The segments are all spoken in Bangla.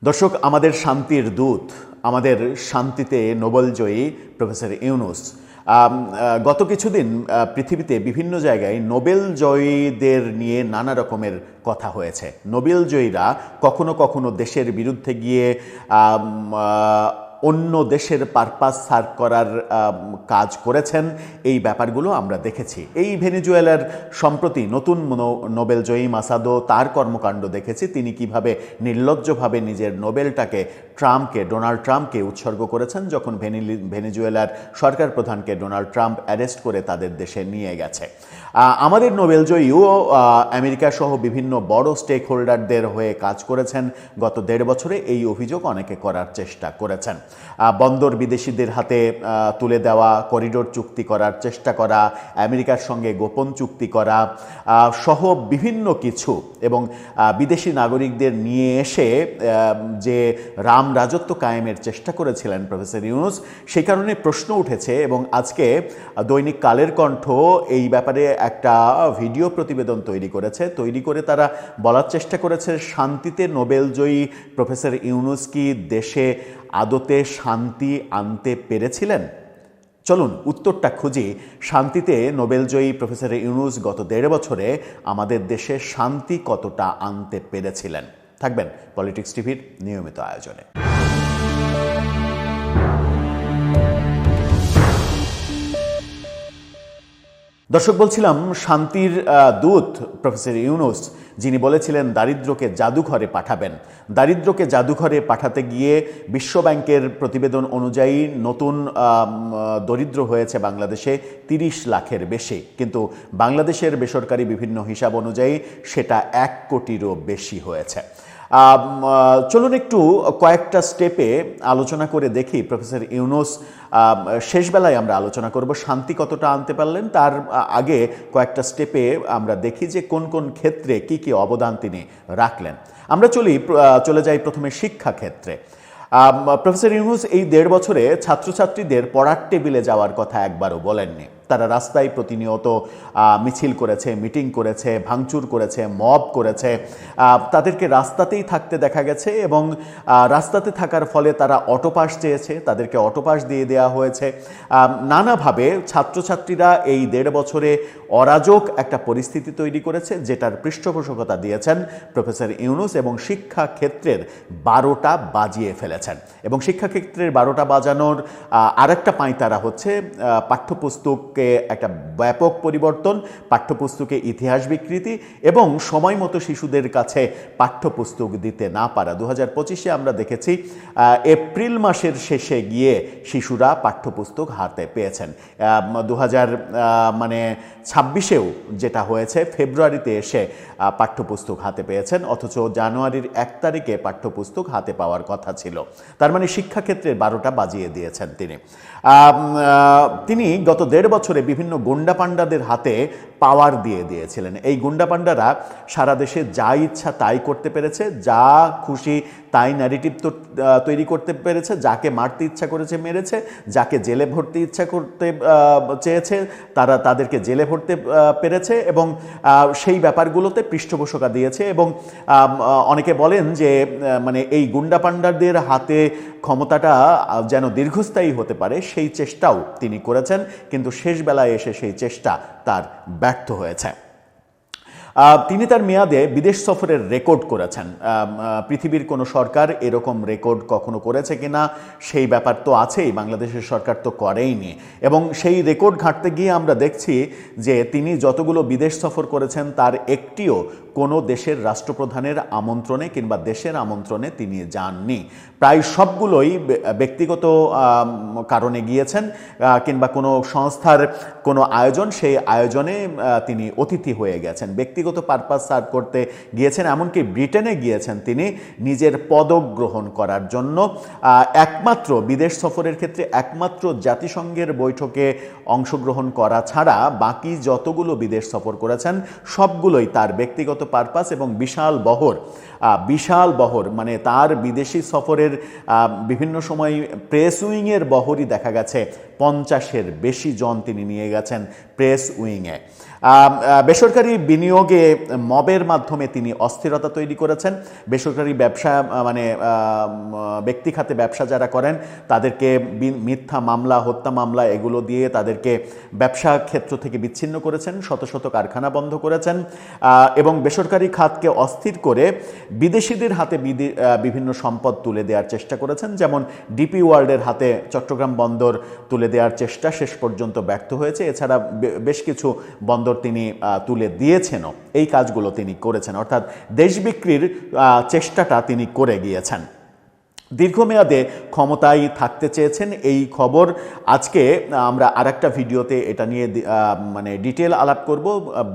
দর্শক, আমাদের শান্তির দূত, আমাদের শান্তিতে নোবেলজয়ী প্রফেসর ইউনূস গত কিছুদিন পৃথিবীতে বিভিন্ন জায়গায় নোবেলজয়ীদের নিয়ে নানা রকমের কথা হয়েছে। নোবেলজয়ীরা কখনো কখনো দেশের বিরুদ্ধে গিয়ে অন্য দেশের পারপাস সার্ভ করার কাজ করেছেন। এই ব্যাপারগুলো আমরা দেখেছি। এই ভেনেজুয়েলার সম্প্রতি নতুন নোবেলজয়ী মাসাদো, তার কর্মকাণ্ড দেখেছি। তিনি কিভাবে নির্লজ্জভাবে নিজের নোবেলটাকে ডোনাল্ড ট্রাম্পকে উৎসর্গ করেছেন, যখন ভেনেজুয়েলার সরকার প্রধানকে ডোনাল্ড ট্রাম্প অ্যারেস্ট করে তাদের দেশে নিয়ে গেছে। আমাদের নোবেলজয়ীও আমেরিকা সহ বিভিন্ন বড় স্টেক হোল্ডারদের হয়ে কাজ করেছেন গত 1.5 বছরে। এই অভিযোগ অনেকে করার চেষ্টা করেছেন। বন্দর বিদেশিদের হাতে তুলে দেওয়া, করিডোর চুক্তি করার চেষ্টা করা, আমেরিকার সঙ্গে গোপন চুক্তি করা সহ বিভিন্ন কিছু, এবং বিদেশি নাগরিকদের নিয়ে এসে যে রাজত্ব কায়েমের চেষ্টা করেছিলেন প্রফেসর ইউনূস, সেই কারণে প্রশ্ন উঠেছে। এবং আজকে দৈনিক কালের কণ্ঠ এই ব্যাপারে একটা ভিডিও প্রতিবেদন তৈরি করে তারা বলার চেষ্টা করেছে, শান্তিতে নোবেলজয়ী প্রফেসর ইউনূস কি দেশে আদতে শান্তি আনতে পেরেছিলেন? চলুন উত্তরটা খুঁজি। শান্তিতে নোবেলজয়ী প্রফেসর ইউনূস গত 1.5 বছরে আমাদের দেশে শান্তি কতটা আনতে পেরেছিলেন। থাকবেন পলিটিক্স টিভির নিয়মিত আয়োজনে। দর্শক, বলছিলাম শান্তির দূত প্রফেসর ইউনূস, যিনি বলেছিলেন দারিদ্র্যকে জাদুঘরে পাঠাবেন। দারিদ্র্যকে জাদুঘরে পাঠাতে গিয়ে বিশ্বব্যাংকের প্রতিবেদন অনুযায়ী নতুন দরিদ্র হয়েছে বাংলাদেশে 30 লাখের বেশি, কিন্তু বাংলাদেশের বেসরকারি বিভিন্ন হিসাব অনুযায়ী সেটা 1 কোটিরও বেশি হয়েছে। চলুন একটু কয়েকটা স্টেপে আলোচনা করে দেখি প্রফেসর ইউনূস শেষবেলায় আমরা আলোচনা করব শান্তি কতটা আনতে পারলেন। তার আগে কয়েকটা স্টেপে আমরা দেখি যে কোন কোন ক্ষেত্রে কি কি অবদান তিনি রাখলেন। আমরা চলে যাই প্রথমে শিক্ষা ক্ষেত্রে। প্রফেসর ইউনূস এই 1.5 বছরে ছাত্রছাত্রীদের পড়ার টেবিলে যাওয়ার কথা একবারও বলেননি। তারা রাস্তায় প্রতিনিয়ত মিছিল করেছে, মিটিং করেছে, ভাঙচুর করেছে, মব করেছে। তাদেরকে রাস্তাতেই থাকতে দেখা গেছে, এবং রাস্তাতে থাকার ফলে তারা অটোপাস চেয়েছে, তাদেরকে অটোপাস দিয়ে দেওয়া হয়েছে। নানাভাবে ছাত্রছাত্রীরা এই 1.5 বছরে অরাজক একটা পরিস্থিতি তৈরি করেছে, যেটার পৃষ্ঠপোষকতা দিয়েছেন প্রফেসর ইউনূস, এবং শিক্ষা ক্ষেত্রের 12টা বাজিয়ে ফেলেছেন। এবং শিক্ষাক্ষেত্রের 12টা বাজানোর আরেকটা পাঁয়তারা হচ্ছে পাঠ্যপুস্তকে একটা ব্যাপক পরিবর্তন, পাঠ্যপুস্তকে ইতিহাস বিকৃতি, এবং সময় মতো শিশুদের কাছে পাঠ্যপুস্তক দিতে না পারা। 2025-এ আমরা দেখেছি এপ্রিল মাসের শেষে গিয়ে শিশুরা পাঠ্যপুস্তক হাতে পেয়েছেন। 2026-এও যেটা হয়েছে, ফেব্রুয়ারিতে এসে পাঠ্যপুস্তক হাতে পেয়েছেন, অথচ জানুয়ারির 1 তারিখে পাঠ্যপুস্তক হাতে পাওয়ার কথা ছিল। তার মানে শিক্ষাক্ষেত্রের 12টা বাজিয়ে দিয়েছেন তিনি গত 1.5 বছরে বিভিন্ন গুন্ডা পান্ডাদের হাতে পাওয়ার দিয়ে দিয়েছিলেন। এই গুন্ডা পান্ডারা সারা দেশে যা ইচ্ছা তাই করতে পেরেছে, যা খুশি তাই ন্যারেটিভ তৈরি করতে পেরেছে, যাকে মারতে ইচ্ছা করেছে মেরেছে, যাকে জেলে ভরতে ইচ্ছা করতে চেয়েছে তাদেরকে জেলে ভরতে পেরেছে, এবং সেই ব্যাপারগুলোতে পৃষ্ঠপোষকতা দিয়েছে। এবং অনেকে বলেন যে এই গুন্ডা পান্ডাদের হাতে ক্ষমতাটা যেন দীর্ঘস্থায়ী হতে পারে, সেই চেষ্টাও তিনি করেছেন, কিন্তু শেষ বেলায় এসে সেই চেষ্টা তার ব্যর্থ হয়েছে। তিনি তার মেয়াদে বিদেশ সফরের রেকর্ড করেছেন। পৃথিবীর কোনো সরকার এরকম রেকর্ড কখনো করেছে কিনা সেই ব্যাপার তো আছেই, বাংলাদেশের সরকার তো করেইনি। এবং সেই রেকর্ড ঘাঁটতে গিয়ে আমরা দেখছি যে তিনি যতগুলো বিদেশ সফর করেছেন তার একটিও কোনো দেশের রাষ্ট্রপ্রধানের আমন্ত্রণে কিংবা দেশের আমন্ত্রণে তিনি যাননি। প্রায় সবগুলোই ব্যক্তিগত কারণে গিয়েছেন, কিংবা কোনো সংস্থার কোনো আয়োজন, সেই আয়োজনে তিনি অতিথি হয়ে গেছেন, ব্যক্তিগত পারপাস সার্ভ করতে গিয়েছেন। এমনকি ব্রিটেনে গিয়েছেন তিনি নিজের পদক গ্রহণ করার জন্য। একমাত্র বিদেশ সফরের ক্ষেত্রে একমাত্র জাতিসংঘের বৈঠকে অংশগ্রহণ করা ছাড়া বাকি যতগুলো বিদেশ সফর করেছেন সবগুলোই তার ব্যক্তিগত পারপাস, এবং বিশাল বহর তার বিদেশি সফরের বিভিন্ন সময় প্রেস উইংয়ের বহরই দেখা গেছে 50-এর বেশি জন তিনি নিয়ে গেছেন প্রেস উইংয়ে। বেসরকারি বিনিয়োগে মবের মাধ্যমে তিনি অস্থিরতা তৈরি করেছেন। বেসরকারি ব্যবসা মানে ব্যক্তি খাতে ব্যবসা যারা করেন তাদেরকে মিথ্যা মামলা, হত্যা মামলা এগুলো দিয়ে তাদেরকে ব্যবসা ক্ষেত্র থেকে বিচ্ছিন্ন করেছেন, শত শত কারখানা বন্ধ করেছেন এবং বেসরকারি খাতকে অস্থির করে বিদেশিদের হাতে বিভিন্ন সম্পদ তুলে দেওয়ার চেষ্টা করেছেন। যেমন ডিপি ওয়ার্ল্ডের হাতে চট্টগ্রাম বন্দর তুলে দেওয়ার চেষ্টা শেষ পর্যন্ত ব্যর্থ হয়েছে। এছাড়া বেশ কিছু বন্দর তিনি তুলে দিয়েছেনও। এই কাজগুলো তিনি করেছেন, অর্থাৎ দেশ বিক্রির চেষ্টাটা তিনি করে গিয়েছেন। দীর্ঘমেয়াদে ক্ষমতায় থাকতে চেয়েছেন, এই খবর আজকে আমরা আরেকটা ভিডিওতে এটা নিয়ে মানে ডিটেল আলাপ করব।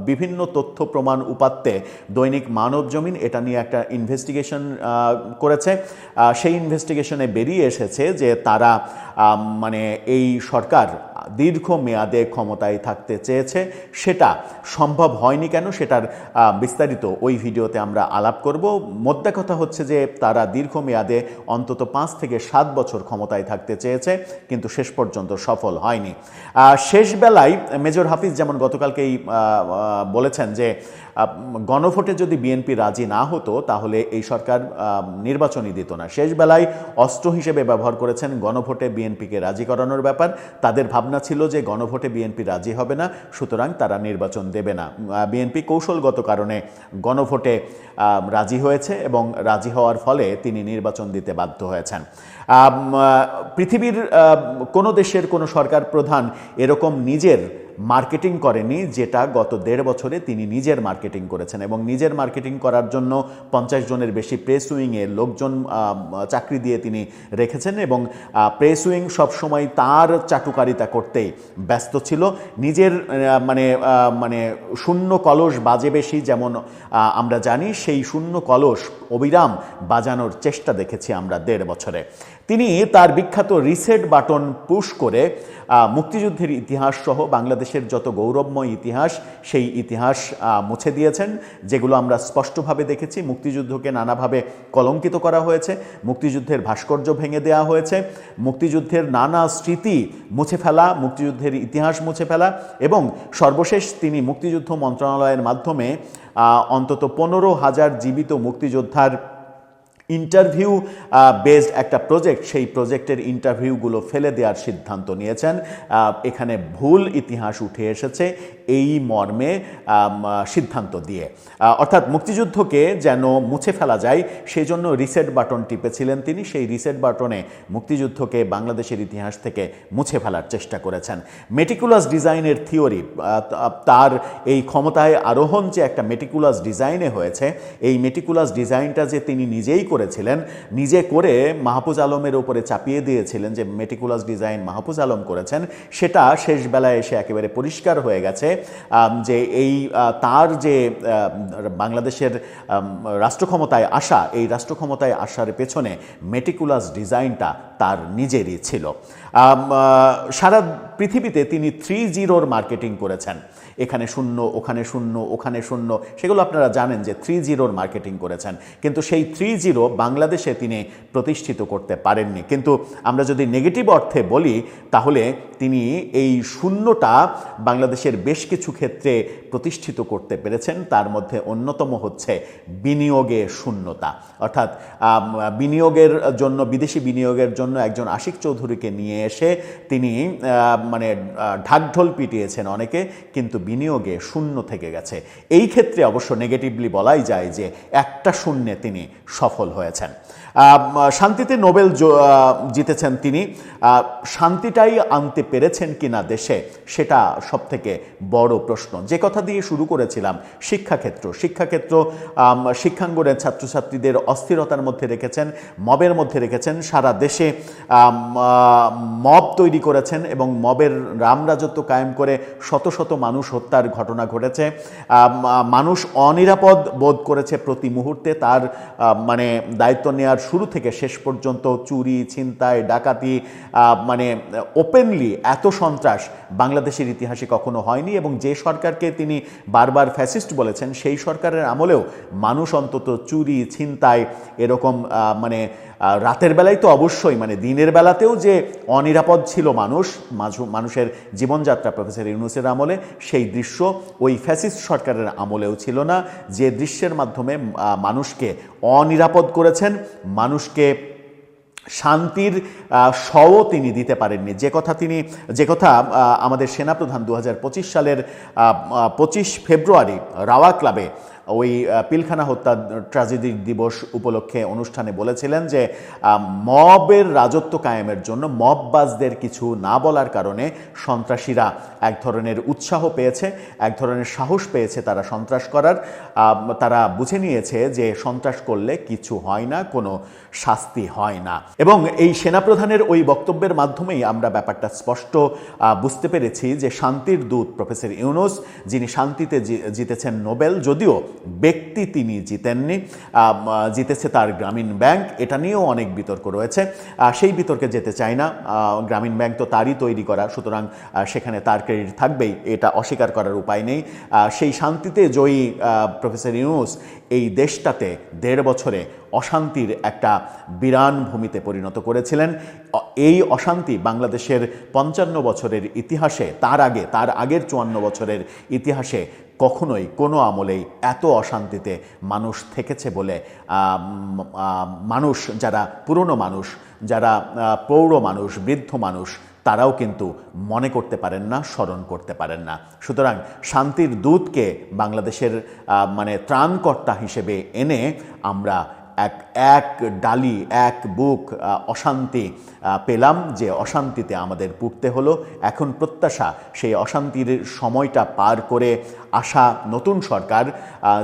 বিভিন্ন তথ্য প্রমাণ উপাত্তে দৈনিক মানবজমিন এটা নিয়ে একটা ইনভেস্টিগেশন করেছে। সেই ইনভেস্টিগেশনে বেরিয়ে এসেছে যে তারা মানে এই সরকার দীর্ঘমেয়াদে ক্ষমতায় থাকতে চেয়েছে, সেটা সম্ভব হয়নি কেন সেটার বিস্তারিত ওই ভিডিওতে আমরা আলাপ করব। মোদ্দা কথা হচ্ছে যে তারা দীর্ঘমেয়াদে অন্তত 5 থেকে 7 বছর ক্ষমতায় থাকতে চেয়েছে, কিন্তু শেষ পর্যন্ত সফল হয়নি। শেষ বেলায় মেজর হাফিজ যেমন গতকালকেই বলেছেন যে গণভোটে যদি বিএনপি রাজি না হতো তাহলে এই সরকার নির্বাচনই দিত না। শেষ বেলায় অস্ত্র হিসেবে ব্যবহার করেছেন গণভোটে বিএনপিকে রাজি করানোর ব্যাপার। তাদের ভাবনা ছিল যে গণভোটে বিএনপি রাজি হবে না, সুতরাং তারা নির্বাচন দেবে না। বিএনপি কৌশলগত কারণে গণভোটে রাজি হয়েছে এবং রাজি হওয়ার ফলে তিনি নির্বাচন দিতে বাধ্য হয়েছেন। পৃথিবীর কোনো দেশের কোনো সরকার প্রধান এরকম নিজের মার্কেটিং করেনি যেটা গত 1.5 বছরে তিনি নিজের মার্কেটিং করেছেন, এবং নিজের মার্কেটিং করার জন্য 50 জনের বেশি প্রেস উইংয়ে লোকজন চাকরি দিয়ে তিনি রেখেছেন এবং প্রেস উইং সবসময় তার চাটুকারিতা করতেই ব্যস্ত ছিল। নিজের মানে শূন্য কলস বাজে বেশি যেমন আমরা জানি, সেই শূন্য কলস অবিরাম বাজানোর চেষ্টা দেখেছি আমরা 1.5 বছরে। তিনি তার বিখ্যাত রিসেট বাটন পুশ করে মুক্তিযুদ্ধের ইতিহাস সহ বাংলাদেশের যত গৌরবময় ইতিহাস সেই ইতিহাস মুছে দিয়েছেন, যেগুলো আমরা স্পষ্টভাবে দেখেছি। মুক্তিযুদ্ধকে নানাভাবে কলঙ্কিত করা হয়েছে, মুক্তিযুদ্ধের ভাস্কর্য ভেঙে দেওয়া হয়েছে, মুক্তিযুদ্ধের নানা স্মৃতি মুছে ফেলা, মুক্তিযুদ্ধের ইতিহাস মুছে ফেলা, এবং সর্বশেষ তিনি মুক্তিযুদ্ধ মন্ত্রণালয়ের মাধ্যমে অন্তত 15,000 জীবিত মুক্তিযোদ্ধার ইন্টারভিউ বেসড একটা প্রজেক্ট, সেই প্রজেক্টের ইন্টারভিউগুলো ফেলে দেওয়ার সিদ্ধান্ত নিয়েছেন। এখানে ভুল ইতিহাস উঠে এসেছে এই মর্মে সিদ্ধান্ত দিয়ে, অর্থাৎ মুক্তিযুদ্ধকে যেন মুছে ফেলা যায় সেই জন্য রিসেট বাটন টিপেছিলেন তিনি। সেই রিসেট বাটনে মুক্তিযুদ্ধকে বাংলাদেশের ইতিহাস থেকে মুছে ফেলার চেষ্টা করেছেন। মেটিকুলাস ডিজাইনের থিওরি, তার এই ক্ষমতায় আরোহণ যে একটা মেটিকুলাস ডিজাইনে হয়েছে, এই মেটিকুলাস ডিজাইনটা যে তিনি নিজেই করেছিলেন, নিজে করে মাহফুজ আলমের উপরে চাপিয়ে দিয়েছিলেন যে মেটিকুলাস ডিজাইন মাহফুজ আলম করেছেন, সেটা শেষ বেলায় এসে একেবারে পরিষ্কার হয়ে গেছে যে এই তার যে বাংলাদেশের রাষ্ট্রক্ষমতায় আসা, এই রাষ্ট্রক্ষমতায় আসার পেছনে মেটিকুলাস ডিজাইনটা তার নিজেরই ছিল। সারা পৃথিবীতে তিনি 3-0 মার্কেটিং করেছেন, এখানে শূন্য, ওখানে শূন্য, ওখানে শূন্য, সেগুলো আপনারা জানেন যে 3-0 মার্কেটিং করেছেন, কিন্তু সেই 3-0 বাংলাদেশে তিনি প্রতিষ্ঠিত করতে পারেননি। কিন্তু আমরা যদি নেগেটিভ অর্থে বলি তাহলে তিনি এই শূন্যটা বাংলাদেশের বেশ কিছু ক্ষেত্রে প্রতিষ্ঠিত করতে পেরেছেন। তার মধ্যে অন্যতম হচ্ছে বিনিয়োগে শূন্যতা, অর্থাৎ বিনিয়োগের জন্য, বিদেশি বিনিয়োগের জন্য একজন আশিক চৌধুরীকে নিয়ে এসে তিনি মানে ঢাকঢোল পিটিয়েছেন অনেকে, কিন্তু বিনিয়োগে শূন্য থেকে গেছে। এই ক্ষেত্রে অবশ্য নেগেটিভলি বলাই যায় যে একটা শূন্যে তিনি সফল হয়েছেন। শান্তিতে নোবেল জিতেছেন তিনি, শান্তিটাই আনতে পেরেছেন কিনা দেশে, সেটা সবথেকে বড় প্রশ্ন। যে কথা দিয়ে শুরু করেছিলাম, শিক্ষাক্ষেত্র শিক্ষাঙ্গনের ছাত্রছাত্রীদের অস্থিরতার মধ্যে রেখেছেন, মবের মধ্যে রেখেছেন, সারা দেশে মব তৈরি করেছেন এবং মবের রামরাজত্ব কায়েম করে শত শত মানুষ হত্যার ঘটনা ঘটেছে। মানুষ অনিরাপদ বোধ করেছে প্রতি মুহূর্তে। তার মানে দায়িত্ব নেওয়ার শুরু থেকে শেষ পর্যন্ত চুরি, ছিনতাই, ডাকাতি, মানে ওপেনলি এত সন্ত্রাস বাংলাদেশের ইতিহাসে কখনো হয়নি। এবং যে সরকারকে তিনি বারবার ফ্যাসিস্ট বলেছেন, সেই সরকারের আমলেও মানুষ অন্তত চুরি, ছিনতাই, এরকম মানে রাতের বেলায় তো অবশ্যই, মানে দিনের বেলাতেও যে অনিরাপদ ছিল মানুষের জীবনযাত্রা প্রফেসর ইউনূসের আমলে, সেই দৃশ্য ওই ফ্যাসিস্ট সরকারের আমলেও ছিল না, যে দৃশ্যের মাধ্যমে মানুষকে অনিরাপদ করেছেন, মানুষকে শান্তির শও তিনি দিতে পারেননি। যে কথা আমাদের সেনাপ্রধান 2025 সালের 25 ফেব্রুয়ারি রাওয়া ক্লাবে ওই পিলখানা হত্যা ট্র্যাজেডি দিবস উপলক্ষে অনুষ্ঠানে বলেছিলেন যে মবের রাজত্ব কায়েমের জন্য মববাজদের কিছু না বলার কারণে সন্ত্রাসীরা এক ধরনের উৎসাহ পেয়েছে, এক ধরনের সাহস পেয়েছে তারা সন্ত্রাস করার। তারা বুঝে নিয়েছে যে সন্ত্রাস করলে কিছু হয় না, কোনো শাস্তি হয় না। এবং এই সেনাপ্রধানের ওই বক্তব্যের মাধ্যমেই আমরা ব্যাপারটা স্পষ্ট বুঝতে পেরেছি যে শান্তির দূত প্রফেসর ইউনূস, যিনি শান্তিতে জিতেছেন নোবেল, যদিও ব্যক্তি তিনি জিতেননি, জিতেছে তার গ্রামীণ ব্যাংক, এটা নিয়েও অনেক বিতর্ক রয়েছে। সেই বিতর্কে যেতে চাই না, গ্রামীণ ব্যাংক তো তারই তৈরি করা, সুতরাং সেখানে তার ক্রেডিট থাকবেই, এটা অস্বীকার করার উপায় নেই। সেই শান্তিতে জয়ী প্রফেসর ইউনূস এই দেশটাতে 1.5 বছরে অশান্তির একটা বিরান ভূমিতে পরিণত করেছিলেন। এই অশান্তি বাংলাদেশের 55 বছরের ইতিহাসে, তার আগের 54 বছরের ইতিহাসে কখনোই কোনো আমলেই এত অশান্তিতে মানুষ থেকেছে বলে মানুষ, যারা পুরনো মানুষ, যারা প্রৌঢ় মানুষ, বৃদ্ধ মানুষ, তারাও কিন্তু মনে করতে পারেন না, স্মরণ করতে পারেন না। সুতরাং শান্তির দূতকে বাংলাদেশের মানে ত্রাণকর্তা হিসেবে এনে আমরা এক ডালি, এক বুক অশান্তি পেলাম, যে অশান্তিতে আমাদের পুড়তে হলো। এখন প্রত্যাশা সেই অশান্তির সময়টা পার করে আসা নতুন সরকার,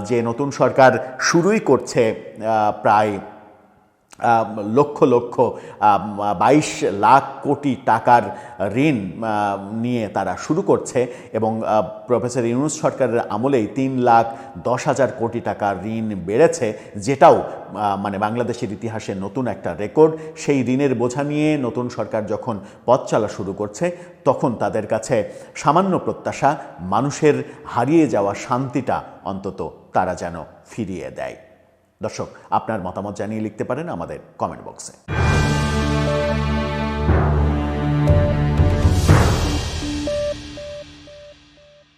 যে নতুন সরকার শুরুই করছে প্রায় লক্ষ 22 লাখ কোটি টাকার ঋণ নিয়ে তারা শুরু করছে, এবং প্রফেসর ইউনূস সরকারের আমলেই 3,10,000 কোটি টাকার ঋণ বেড়েছে, যেটাও মানে বাংলাদেশের ইতিহাসে নতুন একটা রেকর্ড। সেই ঋণের বোঝা নিয়ে নতুন সরকার যখন পথ চলা শুরু করছে, তখন তাদের কাছে সামান্য প্রত্যাশা মানুষের হারিয়ে যাওয়া শান্তিটা অন্তত তারা যেন ফিরিয়ে দেয়। দর্শক, আপনার মতামত জানিয়ে লিখতে পারেন আমাদের কমেন্ট বক্সে।